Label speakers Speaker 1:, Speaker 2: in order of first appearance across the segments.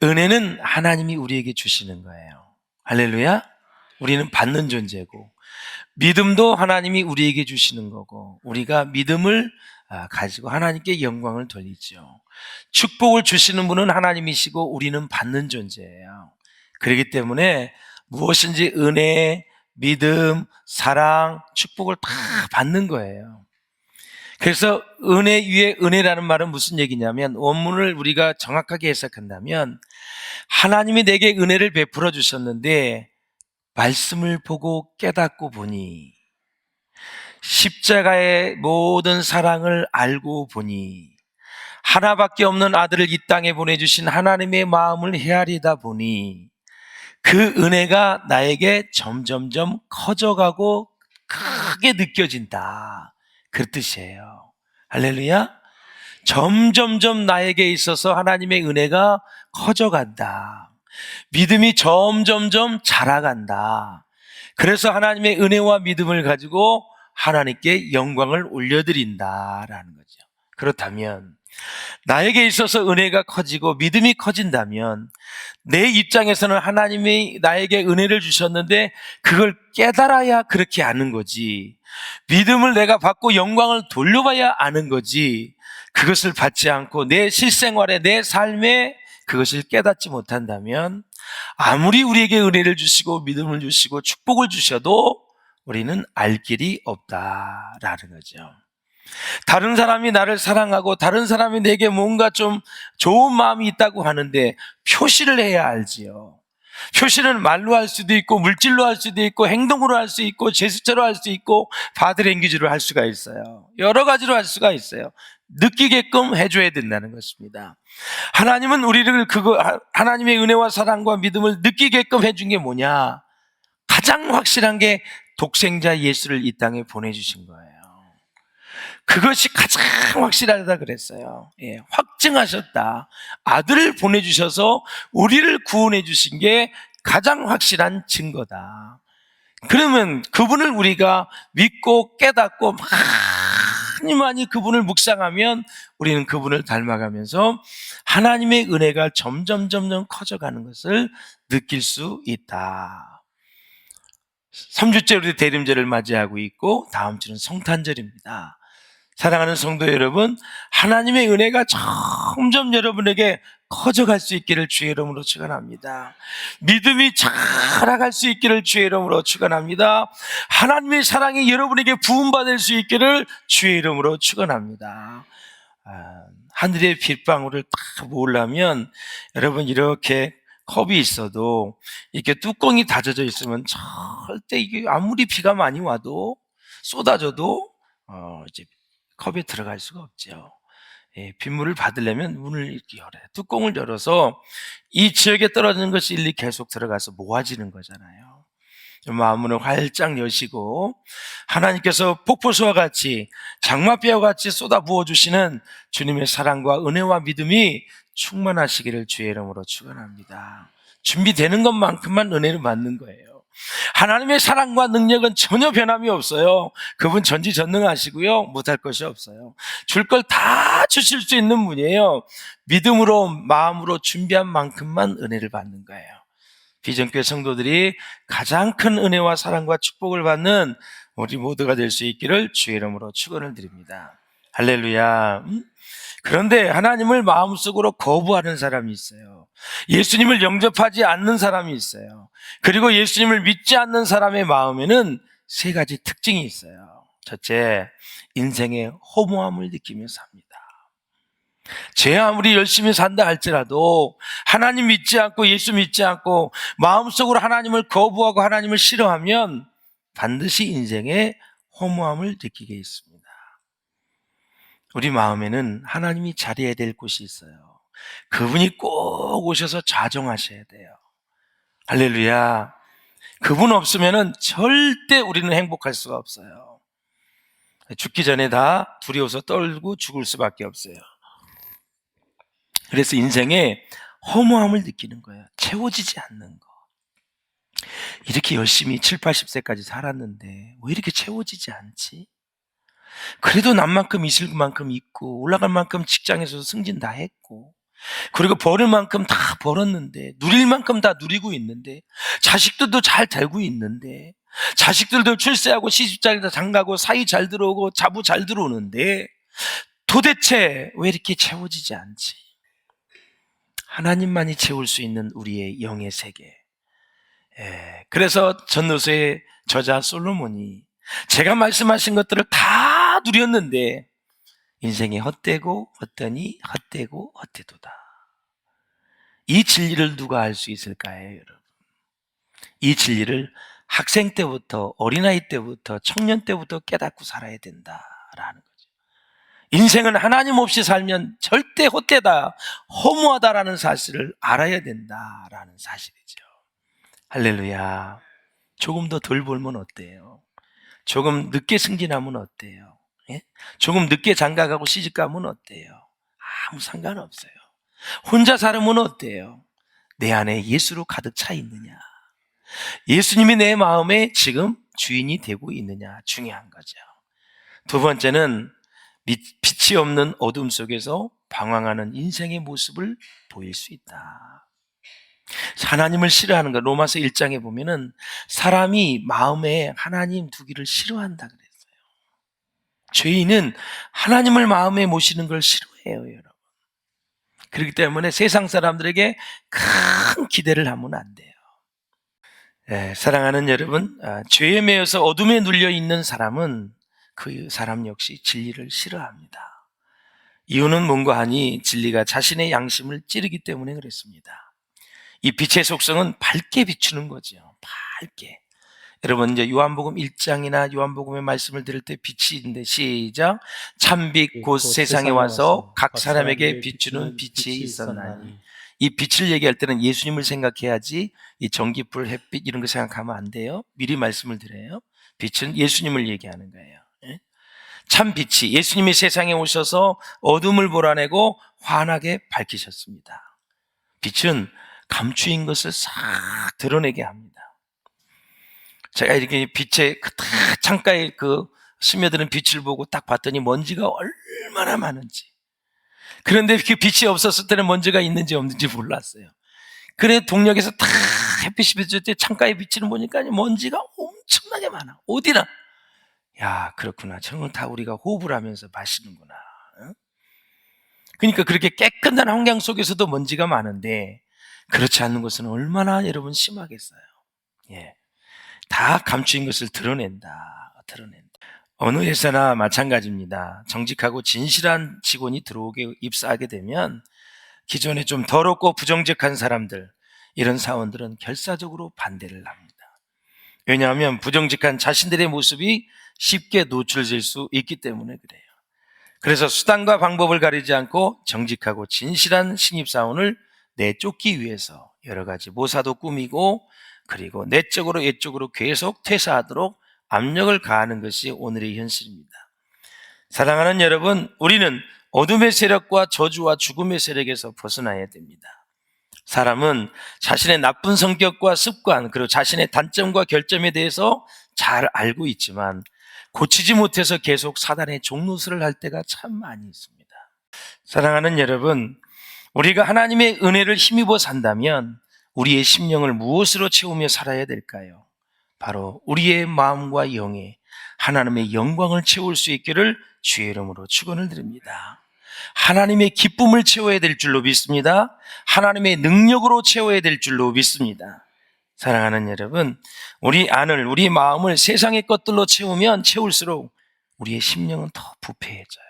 Speaker 1: 은혜는 하나님이 우리에게 주시는 거예요. 할렐루야. 우리는 받는 존재고, 믿음도 하나님이 우리에게 주시는 거고, 우리가 믿음을 가지고 하나님께 영광을 돌리죠. 축복을 주시는 분은 하나님이시고 우리는 받는 존재예요. 그렇기 때문에 무엇인지 은혜, 믿음, 사랑, 축복을 다 받는 거예요. 그래서 은혜 위에 은혜라는 말은 무슨 얘기냐면, 원문을 우리가 정확하게 해석한다면, 하나님이 내게 은혜를 베풀어 주셨는데 말씀을 보고 깨닫고 보니, 십자가의 모든 사랑을 알고 보니, 하나밖에 없는 아들을 이 땅에 보내주신 하나님의 마음을 헤아리다 보니, 그 은혜가 나에게 점점점 커져가고 크게 느껴진다, 그 뜻이에요. 할렐루야. 점점점 나에게 있어서 하나님의 은혜가 커져간다. 믿음이 점점점 자라간다. 그래서 하나님의 은혜와 믿음을 가지고 하나님께 영광을 올려드린다라는 거죠. 그렇다면 나에게 있어서 은혜가 커지고 믿음이 커진다면, 내 입장에서는 하나님이 나에게 은혜를 주셨는데 그걸 깨달아야 그렇게 아는 거지, 믿음을 내가 받고 영광을 돌려봐야 아는 거지, 그것을 받지 않고 내 실생활에, 내 삶에 그것을 깨닫지 못한다면, 아무리 우리에게 은혜를 주시고 믿음을 주시고 축복을 주셔도 우리는 알 길이 없다라는 거죠. 다른 사람이 나를 사랑하고 다른 사람이 내게 뭔가 좀 좋은 마음이 있다고 하는데 표시를 해야 알지요. 표시는 말로 할 수도 있고, 물질로 할 수도 있고, 행동으로 할 수 있고, 제스처로 할 수 있고, 바디랭귀지로 할 수가 있어요. 여러 가지로 할 수가 있어요. 느끼게끔 해줘야 된다는 것입니다. 하나님은 우리를 하나님의 은혜와 사랑과 믿음을 느끼게끔 해준 게 뭐냐? 가장 확실한 게 독생자 예수를 이 땅에 보내주신 거예요. 그것이 가장 확실하다 그랬어요. 예, 확증하셨다. 아들을 보내주셔서 우리를 구원해 주신 게 가장 확실한 증거다. 그러면 그분을 우리가 믿고 깨닫고 많이 그분을 묵상하면 우리는 그분을 닮아가면서 하나님의 은혜가 점점 커져가는 것을 느낄 수 있다. 3주째 우리 대림절을 맞이하고 있고, 다음 주는 성탄절입니다. 사랑하는 성도 여러분, 하나님의 은혜가 점점 여러분에게 커져갈 수 있기를 주의 이름으로 축원합니다. 믿음이 자라갈 수 있기를 주의 이름으로 축원합니다. 하나님의 사랑이 여러분에게 부음받을 수 있기를 주의 이름으로 축원합니다. 하늘의 빗방울을 딱 모으려면 여러분, 이렇게 컵이 있어도 이렇게 뚜껑이 닫혀져 있으면 절대 이게 아무리 비가 많이 와도 쏟아져도 이제 컵에 들어갈 수가 없죠. 예, 빗물을 받으려면 문을 이렇게 열어요. 뚜껑을 열어서 이 지역에 떨어지는 것이 일리 계속 들어가서 모아지는 거잖아요. 마음을 활짝 여시고 하나님께서 폭포수와 같이, 장마비와 같이 쏟아 부어주시는 주님의 사랑과 은혜와 믿음이 충만하시기를 주의 이름으로 축원합니다. 준비되는 것만큼만 은혜를 받는 거예요. 하나님의 사랑과 능력은 전혀 변함이 없어요. 그분 전지전능하시고요, 못할 것이 없어요. 줄 걸 다 주실 수 있는 분이에요. 믿음으로, 마음으로 준비한 만큼만 은혜를 받는 거예요. 비전교회 성도들이 가장 큰 은혜와 사랑과 축복을 받는 우리 모두가 될 수 있기를 주의 이름으로 축원을 드립니다. 할렐루야. 그런데 하나님을 마음속으로 거부하는 사람이 있어요. 예수님을 영접하지 않는 사람이 있어요. 그리고 예수님을 믿지 않는 사람의 마음에는 세 가지 특징이 있어요. 첫째, 인생의 허무함을 느끼며 삽니다. 제 아무리 열심히 산다 할지라도 하나님 믿지 않고 예수 믿지 않고 마음속으로 하나님을 거부하고 하나님을 싫어하면 반드시 인생의 허무함을 느끼게 있습니다. 우리 마음에는 하나님이 자리해야 될 곳이 있어요. 그분이 꼭 오셔서 좌정하셔야 돼요. 할렐루야. 그분 없으면 절대 우리는 행복할 수가 없어요. 죽기 전에 다 두려워서 떨고 죽을 수밖에 없어요. 그래서 인생에 허무함을 느끼는 거예요. 채워지지 않는 거. 이렇게 열심히 7, 80세까지 살았는데 왜 이렇게 채워지지 않지? 그래도 남만큼 있을 만큼 있고 올라갈 만큼 직장에서 승진 다 했고 그리고 벌을 만큼 다 벌었는데, 누릴 만큼 다 누리고 있는데, 자식들도 잘 되고 있는데, 자식들도 출세하고 시집 잘 장가고 사위 잘 들어오고 자부 잘 들어오는데, 도대체 왜 이렇게 채워지지 않지? 하나님만이 채울 수 있는 우리의 영의 세계. 그래서 전도서의 저자 솔로몬이 제가 말씀하신 것들을 다 누렸는데 인생이 헛되고 헛되니 헛되고 헛되도다. 이 진리를 누가 알 수 있을까요, 여러분? 이 진리를 학생 때부터, 어린아이 때부터, 청년 때부터 깨닫고 살아야 된다라는 거죠. 인생은 하나님 없이 살면 절대 헛되다, 허무하다라는 사실을 알아야 된다라는 사실이죠. 할렐루야. 조금 더 덜 벌면 어때요? 조금 늦게 승진하면 어때요? 예? 조금 늦게 장가가고 시집가면 어때요? 아무 상관없어요. 혼자 살면 어때요? 내 안에 예수로 가득 차 있느냐? 예수님이 내 마음에 지금 주인이 되고 있느냐? 중요한 거죠. 두 번째는 빛이 없는 어둠 속에서 방황하는 인생의 모습을 보일 수 있다. 하나님을 싫어하는 것, 로마서 1장에 보면은 사람이 마음에 하나님 두기를 싫어한다 그랬어요. 죄인은 하나님을 마음에 모시는 걸 싫어해요, 여러분. 그렇기 때문에 세상 사람들에게 큰 기대를 하면 안 돼요. 사랑하는 여러분, 죄에 매여서 어둠에 눌려 있는 사람은 그 사람 역시 진리를 싫어합니다. 이유는 뭔가 하니 진리가 자신의 양심을 찌르기 때문에 그랬습니다. 이 빛의 속성은 밝게 비추는 거죠. 밝게. 여러분 이제 요한복음 1장이나 요한복음의 말씀을 들을 때 빛이 있는데 시작. 참빛 곧 세상에 와서 각 사람에게 비추는 빛이 있었나니. 이 빛을 얘기할 때는 예수님을 생각해야지 이 전기불, 햇빛 이런 거 생각하면 안 돼요. 미리 말씀을 드려요. 빛은 예수님을 얘기하는 거예요. 참 빛이 예수님이 세상에 오셔서 어둠을 몰아내고 환하게 밝히셨습니다. 빛은 감추인 것을 싹 드러내게 합니다. 제가 이렇게 빛에 딱 창가에 그 스며드는 빛을 보고 딱 봤더니 먼지가 얼마나 많은지. 그런데 그 빛이 없었을 때는 먼지가 있는지 없는지 몰랐어요. 그래 동력에서 딱 햇빛이 비칠 때 창가에 비치는 보니까 먼지가 엄청나게 많아. 어디나. 야, 그렇구나. 저건 다 우리가 호흡을 하면서 마시는구나. 그러니까 그렇게 깨끗한 환경 속에서도 먼지가 많은데 그렇지 않는 것은 얼마나 여러분 심하겠어요. 다 감추인 것을 드러낸다. 어느 회사나 마찬가지입니다. 정직하고 진실한 직원이 들어오게 입사하게 되면 기존에 좀 더럽고 부정직한 사람들, 이런 사원들은 결사적으로 반대를 합니다. 왜냐하면 부정직한 자신들의 모습이 쉽게 노출될 수 있기 때문에 그래요. 그래서 수단과 방법을 가리지 않고 정직하고 진실한 신입사원을 내쫓기 위해서 여러 가지 모사도 꾸미고 그리고 내적으로 외적으로 계속 퇴사하도록 압력을 가하는 것이 오늘의 현실입니다. 사랑하는 여러분, 우리는 어둠의 세력과 저주와 죽음의 세력에서 벗어나야 됩니다. 사람은 자신의 나쁜 성격과 습관 그리고 자신의 단점과 결점에 대해서 잘 알고 있지만 고치지 못해서 계속 사단의 종노릇을 할 때가 참 많이 있습니다. 사랑하는 여러분, 우리가 하나님의 은혜를 힘입어 산다면 우리의 심령을 무엇으로 채우며 살아야 될까요? 바로 우리의 마음과 영에 하나님의 영광을 채울 수 있기를 주의 이름으로 축원을 드립니다. 하나님의 기쁨을 채워야 될 줄로 믿습니다. 하나님의 능력으로 채워야 될 줄로 믿습니다. 사랑하는 여러분, 우리 안을, 우리 마음을 세상의 것들로 채우면 채울수록 우리의 심령은 더 부패해져요.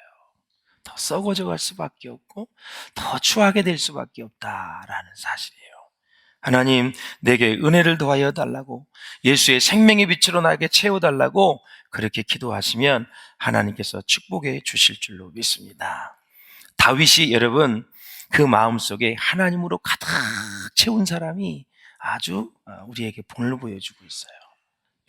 Speaker 1: 더 썩어져 갈 수밖에 없고 더 추하게 될 수밖에 없다라는 사실이에요. 하나님, 내게 은혜를 더하여 달라고, 예수의 생명의 빛으로 나에게 채워달라고 그렇게 기도하시면 하나님께서 축복해 주실 줄로 믿습니다. 다윗이 여러분 그 마음속에 하나님으로 가득 채운 사람이 아주 우리에게 본을 보여주고 있어요.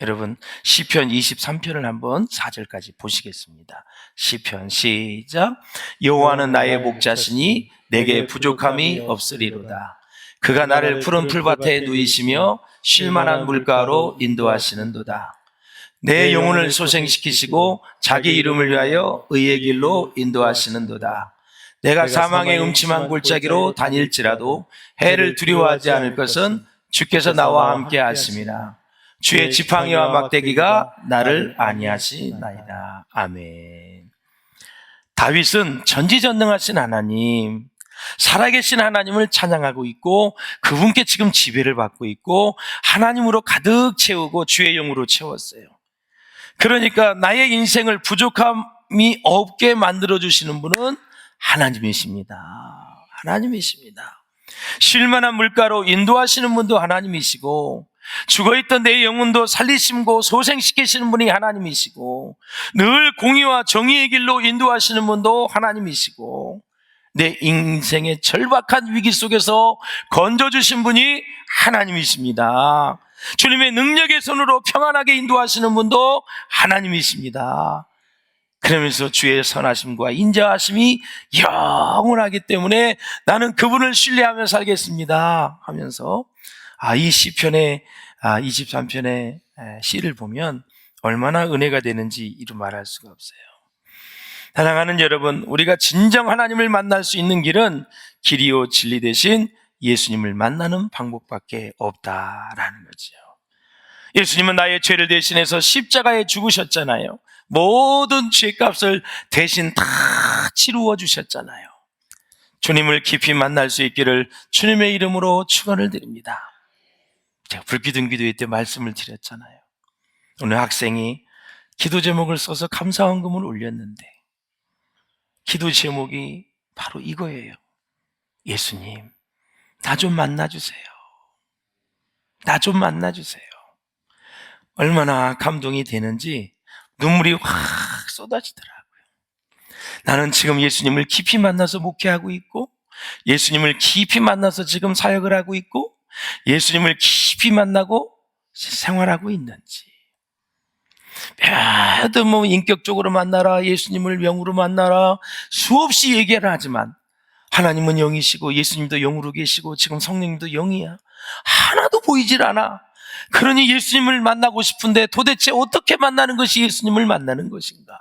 Speaker 1: 여러분 시편 23편을 한번 4절까지 보시겠습니다. 시편 시작. 여호와는 나의 목자시니 내게 부족함이 없으리로다. 그가 나를 푸른 풀밭에 누이시며 쉴만한 물가로 인도하시는도다. 내 영혼을 소생시키시고 자기 이름을 위하여 의의 길로 인도하시는도다. 내가 사망의 음침한 골짜기로 다닐지라도 해를 두려워하지 않을 것은 주께서 나와 함께 하심이라. 주의 지팡이와 막대기가 나를 안위하시나이다. 아멘. 다윗은 전지전능하신 하나님, 살아계신 하나님을 찬양하고 있고 그분께 지금 지배를 받고 있고 하나님으로 가득 채우고 주의 영으로 채웠어요. 그러니까 나의 인생을 부족함이 없게 만들어주시는 분은 하나님이십니다. 하나님이십니다. 쉴만한 물가로 인도하시는 분도 하나님이시고 죽어있던 내 영혼도 살리시고 소생시키시는 분이 하나님이시고 늘 공의와 정의의 길로 인도하시는 분도 하나님이시고 내 인생의 절박한 위기 속에서 건져주신 분이 하나님이십니다. 주님의 능력의 손으로 평안하게 인도하시는 분도 하나님이십니다. 그러면서 주의 선하심과 인자하심이 영원하기 때문에 나는 그분을 신뢰하며 살겠습니다 하면서 이 시편의 23편의 시를 보면 얼마나 은혜가 되는지 이루 말할 수가 없어요. 사랑하는 여러분, 우리가 진정 하나님을 만날 수 있는 길은 길이요 진리 대신 예수님을 만나는 방법밖에 없다라는 거죠. 예수님은 나의 죄를 대신해서 십자가에 죽으셨잖아요. 모든 죄값을 대신 다 치루어 주셨잖아요. 주님을 깊이 만날 수 있기를 주님의 이름으로 축원을 드립니다. 제가 불기둥 기도회 때 말씀을 드렸잖아요. 오늘 학생이 기도 제목을 써서 감사헌금을 올렸는데 기도 제목이 바로 이거예요. 예수님, 나 좀 만나주세요. 나 좀 만나주세요. 얼마나 감동이 되는지 눈물이 확 쏟아지더라고요. 나는 지금 예수님을 깊이 만나서 목회하고 있고 예수님을 깊이 만나서 지금 사역을 하고 있고 예수님을 깊이 만나고 생활하고 있는지 뭐 인격적으로 만나라, 예수님을 영으로 만나라 수없이 얘기를 하지만 하나님은 영이시고 예수님도 영으로 계시고 지금 성령님도 영이야. 하나도 보이질 않아. 그러니 예수님을 만나고 싶은데 도대체 어떻게 만나는 것이 예수님을 만나는 것인가?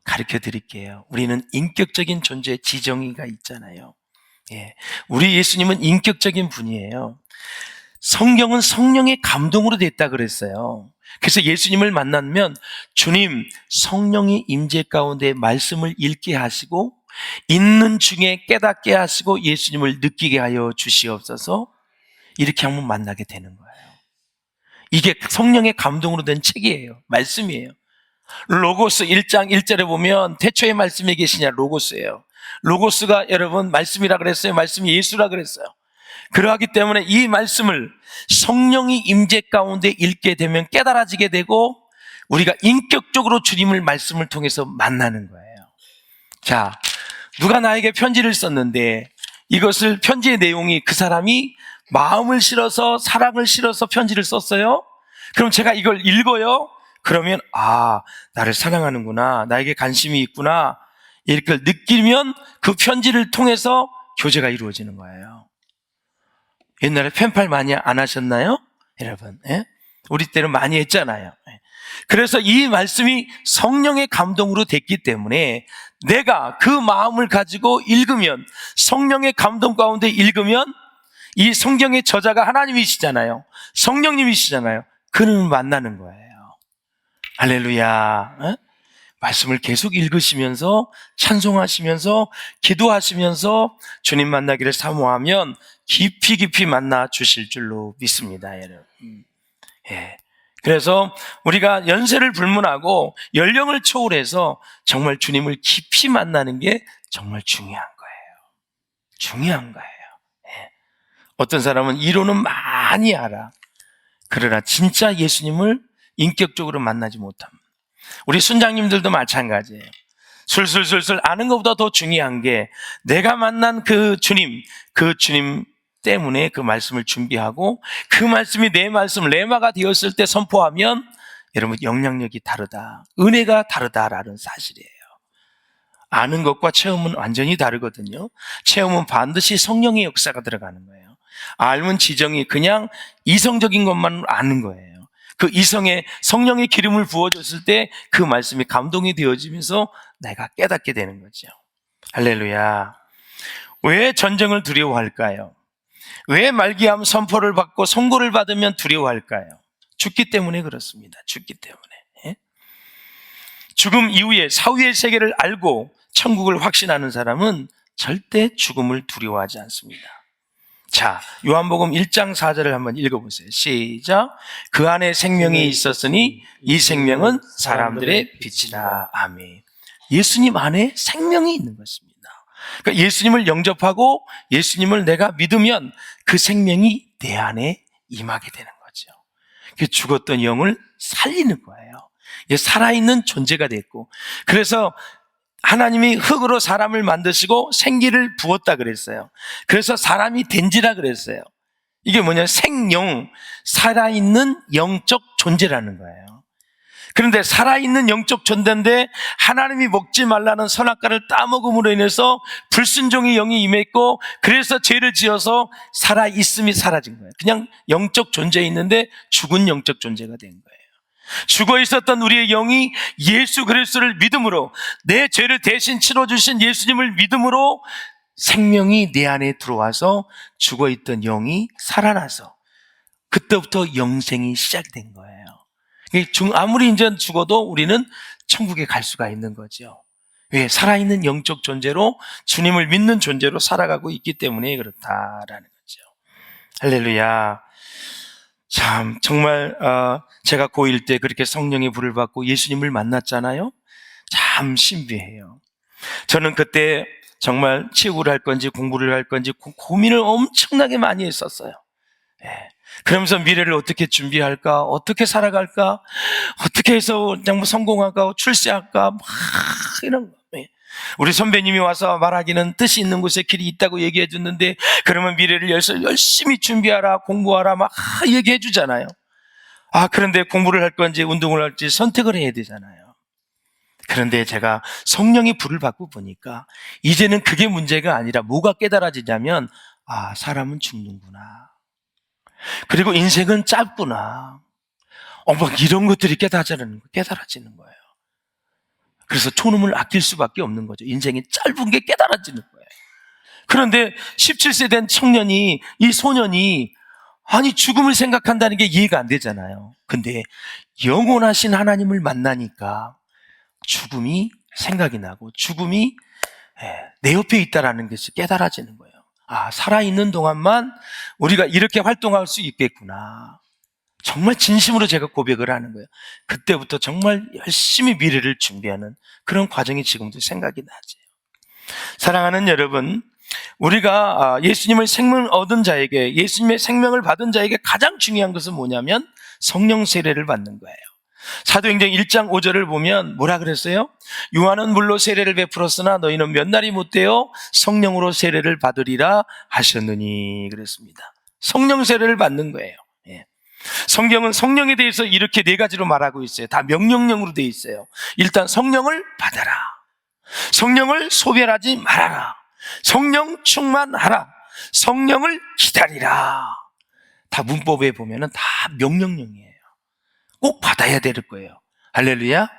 Speaker 1: 가르쳐 드릴게요. 우리는 인격적인 존재 지정의가 있잖아요. 우리 예수님은 인격적인 분이에요. 성경은 성령의 감동으로 됐다 그랬어요. 그래서 예수님을 만나면 주님 성령이 임재 가운데 말씀을 읽게 하시고 있는 중에 깨닫게 하시고 예수님을 느끼게 하여 주시옵소서. 이렇게 하면 만나게 되는 거예요. 이게 성령의 감동으로 된 책이에요. 말씀이에요. 로고스 1장 1절에 보면 태초에 말씀이 계시냐 로고스예요. 로고스가 여러분 말씀이라 그랬어요. 말씀이 예수라 그랬어요. 그러하기 때문에 이 말씀을 성령이 임재 가운데 읽게 되면 깨달아지게 되고 우리가 인격적으로 주님을 말씀을 통해서 만나는 거예요. 자, 누가 나에게 편지를 썼는데 이것을 편지의 내용이 그 사람이 마음을 실어서 사랑을 실어서 편지를 썼어요. 그럼 제가 이걸 읽어요. 그러면 나를 사랑하는구나, 나에게 관심이 있구나 이렇게 느끼면 그 편지를 통해서 교제가 이루어지는 거예요. 옛날에 펜팔 많이 안 하셨나요? 여러분, 우리 때는 많이 했잖아요. 그래서 이 말씀이 성령의 감동으로 됐기 때문에 내가 그 마음을 가지고 읽으면 성령의 감동 가운데 읽으면 이 성경의 저자가 하나님이시잖아요. 성령님이시잖아요. 그는 만나는 거예요. 할렐루야. 말씀을 계속 읽으시면서 찬송하시면서 기도하시면서 주님 만나기를 사모하면 깊이 만나 주실 줄로 믿습니다, 여러분. 그래서 우리가 연세를 불문하고 연령을 초월해서 정말 주님을 깊이 만나는 게 정말 중요한 거예요. 중요한 거예요. 어떤 사람은 이론은 많이 알아. 그러나 진짜 예수님을 인격적으로 만나지 못합니다. 우리 순장님들도 마찬가지예요. 술술술술 아는 것보다 더 중요한 게 내가 만난 그 주님 때문에 그 말씀을 준비하고 그 말씀이 내 말씀 레마가 되었을 때 선포하면 여러분 영향력이 다르다, 은혜가 다르다라는 사실이에요. 아는 것과 체험은 완전히 다르거든요. 체험은 반드시 성령의 역사가 들어가는 거예요. 알면 지정이 그냥 이성적인 것만 아는 거예요. 그 이성에 성령의 기름을 부어줬을 때 그 말씀이 감동이 되어지면서 내가 깨닫게 되는 거죠. 할렐루야. 왜 전쟁을 두려워할까요? 왜 말기암 선포를 받고 선고를 받으면 두려워할까요? 죽기 때문에 그렇습니다. 죽기 때문에. 예? 죽음 이후에 사후의 세계를 알고 천국을 확신하는 사람은 절대 죽음을 두려워하지 않습니다. 자, 요한복음 1장 4절을 한번 읽어보세요. 시작. 그 안에 생명이 있었으니 이 생명은 사람들의 빛이라. 아멘. 예수님 안에 생명이 있는 것입니다. 그러니까 예수님을 영접하고 예수님을 내가 믿으면 그 생명이 내 안에 임하게 되는 거죠. 그 죽었던 영을 살리는 거예요. 살아있는 존재가 됐고, 그래서 하나님이 흙으로 사람을 만드시고 생기를 부었다 그랬어요. 그래서 사람이 된지라 그랬어요. 이게 뭐냐? 생영, 살아있는 영적 존재라는 거예요. 그런데 살아있는 영적 존재인데 하나님이 먹지 말라는 선악과를 따먹음으로 인해서 불순종의 영이 임했고, 그래서 죄를 지어서 살아있음이 사라진 거예요. 그냥 영적 존재에 있는데 죽은 영적 존재가 된 거예요. 죽어 있었던 우리의 영이 예수 그리스도를 믿음으로, 내 죄를 대신 치러주신 예수님을 믿음으로 생명이 내 안에 들어와서 죽어 있던 영이 살아나서 그때부터 영생이 시작된 거예요. 아무리 이제 죽어도 우리는 천국에 갈 수가 있는 거죠. 왜? 살아있는 영적 존재로, 주님을 믿는 존재로 살아가고 있기 때문에 그렇다라는 거죠. 할렐루야. 참 정말 제가 고1 때 그렇게 성령의 불을 받고 예수님을 만났잖아요. 참 신비해요. 저는 그때 정말 체육을 할 건지 공부를 할 건지 고민을 엄청나게 많이 했었어요. 그러면서 미래를 어떻게 준비할까, 어떻게 살아갈까, 어떻게 해서 그냥 성공할까, 출세할까, 막 이런 거. 우리 선배님이 와서 말하기는 뜻이 있는 곳에 길이 있다고 얘기해 줬는데, 그러면 미래를 열심히 준비하라, 공부하라 막 얘기해 주잖아요. 그런데 공부를 할 건지 운동을 할지 선택을 해야 되잖아요. 그런데 제가 성령의 불을 받고 보니까 이제는 그게 문제가 아니라 뭐가 깨달아지냐면, 사람은 죽는구나, 그리고 인생은 짧구나, 막 이런 것들이 깨달아지는 거예요. 그래서 초놈을 아낄 수밖에 없는 거죠. 인생이 짧은 게 깨달아지는 거예요. 그런데 17세 된 청년이, 이 소년이 죽음을 생각한다는 게 이해가 안 되잖아요. 근데 영원하신 하나님을 만나니까 죽음이 생각이 나고 죽음이 내 옆에 있다라는 것이 깨달아지는 거예요. 살아있는 동안만 우리가 이렇게 활동할 수 있겠구나. 정말 진심으로 제가 고백을 하는 거예요. 그때부터 정말 열심히 미래를 준비하는 그런 과정이 지금도 생각이 나죠. 사랑하는 여러분, 우리가 예수님의 생명을 얻은 자에게, 예수님의 생명을 받은 자에게 가장 중요한 것은 뭐냐면 성령 세례를 받는 거예요. 사도행전 1장 5절을 보면 뭐라 그랬어요? 요한은 물로 세례를 베풀었으나 너희는 몇 날이 못되어 성령으로 세례를 받으리라 하셨느니 그랬습니다. 성령 세례를 받는 거예요. 성경은 성령에 대해서 이렇게 네 가지로 말하고 있어요. 다 명령형으로 되어 있어요. 일단 성령을 받아라, 성령을 소멸하지 말아라, 성령 충만하라, 성령을 기다리라. 다 문법에 보면은 다 명령형이에요. 꼭 받아야 될 거예요. 할렐루야.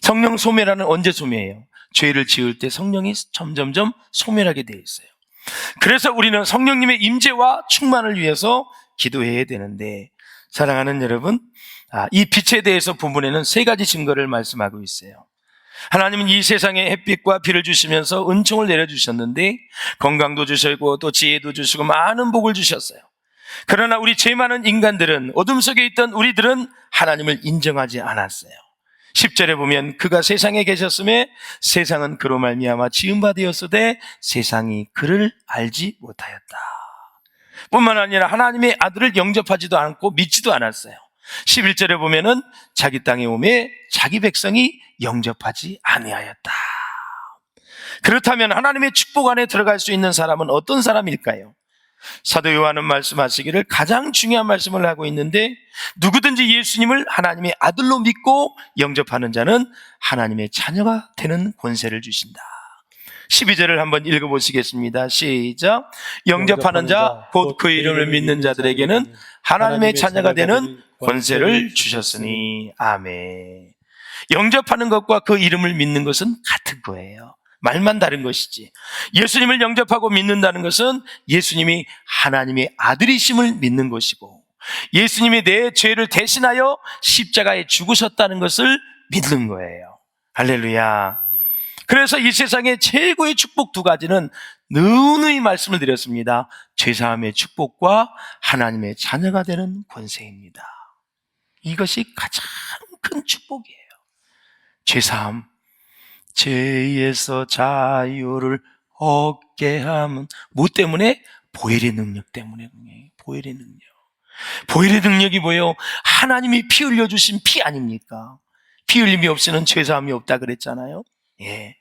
Speaker 1: 성령 소멸하는 언제 소멸해요? 죄를 지을 때 성령이 점점점 소멸하게 되어 있어요. 그래서 우리는 성령님의 임재와 충만을 위해서 기도해야 되는데, 사랑하는 여러분, 이 빛에 대해서 본문에는 세 가지 증거를 말씀하고 있어요. 하나님은 이 세상에 햇빛과 비를 주시면서 은총을 내려주셨는데 건강도 주시고 또 지혜도 주시고 많은 복을 주셨어요. 그러나 우리 죄 많은 인간들은, 어둠 속에 있던 우리들은 하나님을 인정하지 않았어요. 10절에 보면 그가 세상에 계셨음에 세상은 그로 말미암아 지은 바 되었으되 세상이 그를 알지 못하였다. 뿐만 아니라 하나님의 아들을 영접하지도 않고 믿지도 않았어요. 11절에 보면은 자기 땅에 오매 자기 백성이 영접하지 아니하였다. 그렇다면 하나님의 축복 안에 들어갈 수 있는 사람은 어떤 사람일까요? 사도 요한은 말씀하시기를 가장 중요한 말씀을 하고 있는데, 누구든지 예수님을 하나님의 아들로 믿고 영접하는 자는 하나님의 자녀가 되는 권세를 주신다. 12절을 한번 읽어보시겠습니다. 시작. 영접하는 자 곧 그 이름을 믿는 자들에게는 하나님의 자녀가 되는 권세를 주셨으니. 아멘. 영접하는 것과 그 이름을 믿는 것은 같은 거예요. 말만 다른 것이지. 예수님을 영접하고 믿는다는 것은 예수님이 하나님의 아들이심을 믿는 것이고, 예수님이 내 죄를 대신하여 십자가에 죽으셨다는 것을 믿는 거예요. 할렐루야. 그래서 이 세상의 최고의 축복 두 가지는 누누이 말씀을 드렸습니다. 죄사함의 축복과 하나님의 자녀가 되는 권세입니다. 이것이 가장 큰 축복이에요. 죄사함, 죄에서 자유를 얻게 함은 뭐 때문에? 보혈의 능력 때문에. 보혈의 능력. 보혈의 능력이 뭐예요? 하나님이 피 흘려주신 피 아닙니까? 피 흘림이 없이는 죄사함이 없다 그랬잖아요. 예.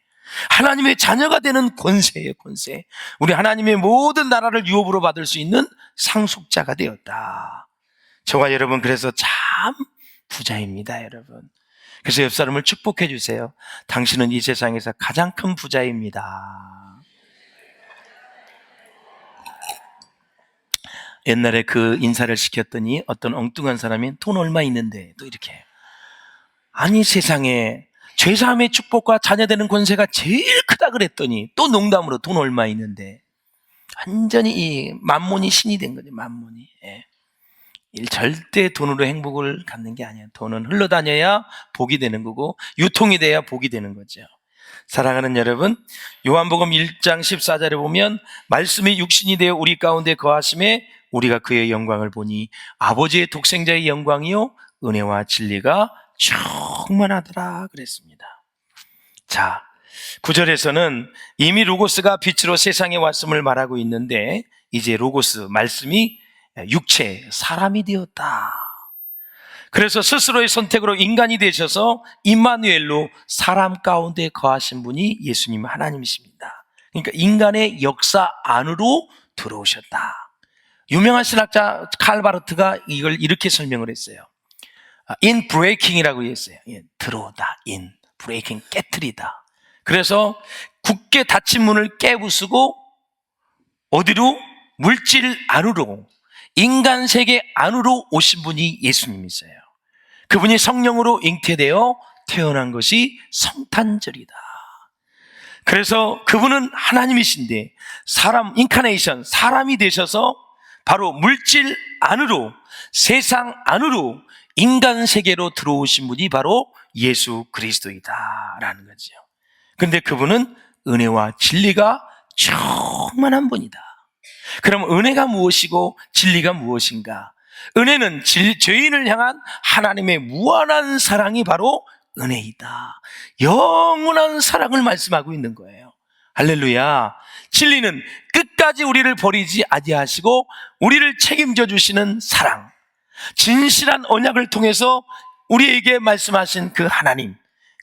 Speaker 1: 하나님의 자녀가 되는 권세예요, 권세. 우리 하나님의 모든 나라를 유업으로 받을 수 있는 상속자가 되었다. 저와 여러분 그래서 참 부자입니다, 여러분. 그래서 옆 사람을 축복해 주세요. 당신은 이 세상에서 가장 큰 부자입니다. 옛날에 그 인사를 시켰더니 어떤 엉뚱한 사람이 돈 얼마 있는데 또 이렇게, 아니 세상에 죄사함의 축복과 자녀되는 권세가 제일 크다 그랬더니 또 농담으로 돈 얼마 있는데, 완전히 이 만몬이 신이 된 거죠. 만몬이. 예. 절대 돈으로 행복을 갖는 게 아니에요. 돈은 흘러다녀야 복이 되는 거고 유통이 돼야 복이 되는 거죠. 사랑하는 여러분, 요한복음 1장 14절에 보면 말씀이 육신이 되어 우리 가운데 거하심에 우리가 그의 영광을 보니 아버지의 독생자의 영광이요 은혜와 진리가 충만하더라 그랬습니다. 자, 9절에서는 이미 로고스가 빛으로 세상에 왔음을 말하고 있는데, 이제 로고스 말씀이 육체, 사람이 되었다. 그래서 스스로의 선택으로 인간이 되셔서 임마누엘로 사람 가운데 거하신 분이 예수님 하나님이십니다. 그러니까 인간의 역사 안으로 들어오셨다. 유명한 신학자 칼 바르트가 이걸 이렇게 설명을 했어요. in breaking이라고 했어요. 들어오다, in breaking, 깨트리다. 그래서 굳게 닫힌 문을 깨부수고 어디로? 물질 안으로, 인간 세계 안으로 오신 분이 예수님이세요. 그분이 성령으로 잉태되어 태어난 것이 성탄절이다. 그래서 그분은 하나님이신데 사람, 인카네이션, 사람이 되셔서 바로 물질 안으로, 세상 안으로, 인간 세계로 들어오신 분이 바로 예수 그리스도이다라는 거죠. 그런데 그분은 은혜와 진리가 충만한 분이다. 그럼 은혜가 무엇이고 진리가 무엇인가? 은혜는 죄인을 향한 하나님의 무한한 사랑이 바로 은혜이다. 영원한 사랑을 말씀하고 있는 거예요. 할렐루야. 진리는 끝까지 우리를 버리지 아니하시고 우리를 책임져 주시는 사랑, 진실한 언약을 통해서 우리에게 말씀하신 그 하나님.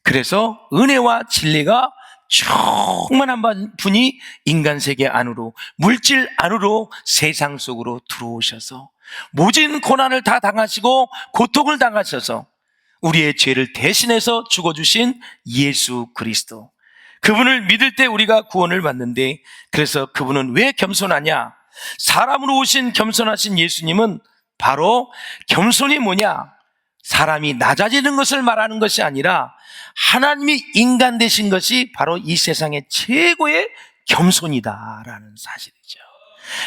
Speaker 1: 그래서 은혜와 진리가 충만한 분이 인간 세계 안으로, 물질 안으로, 세상 속으로 들어오셔서 모진 고난을 다 당하시고 고통을 당하셔서 우리의 죄를 대신해서 죽어주신 예수 그리스도, 그분을 믿을 때 우리가 구원을 받는데, 그래서 그분은 왜 겸손하냐? 사람으로 오신 겸손하신 예수님은 바로, 겸손이 뭐냐? 사람이 낮아지는 것을 말하는 것이 아니라 하나님이 인간 되신 것이 바로 이 세상의 최고의 겸손이다라는 사실이죠.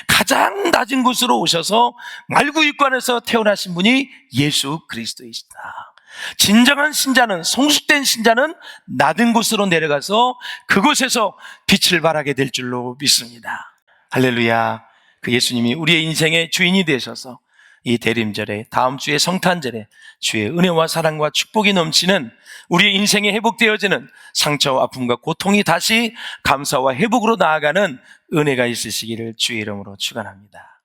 Speaker 1: 가장 낮은 곳으로 오셔서 말구육관에서 태어나신 분이 예수 그리스도이시다. 진정한 신자는, 성숙된 신자는 낮은 곳으로 내려가서 그곳에서 빛을 발하게 될 줄로 믿습니다. 할렐루야. 그 예수님이 우리의 인생의 주인이 되셔서 이 대림절에, 다음 주에 성탄절에 주의 은혜와 사랑과 축복이 넘치는 우리의 인생이 회복되어지는, 상처와 아픔과 고통이 다시 감사와 회복으로 나아가는 은혜가 있으시기를 주의 이름으로 축원합니다.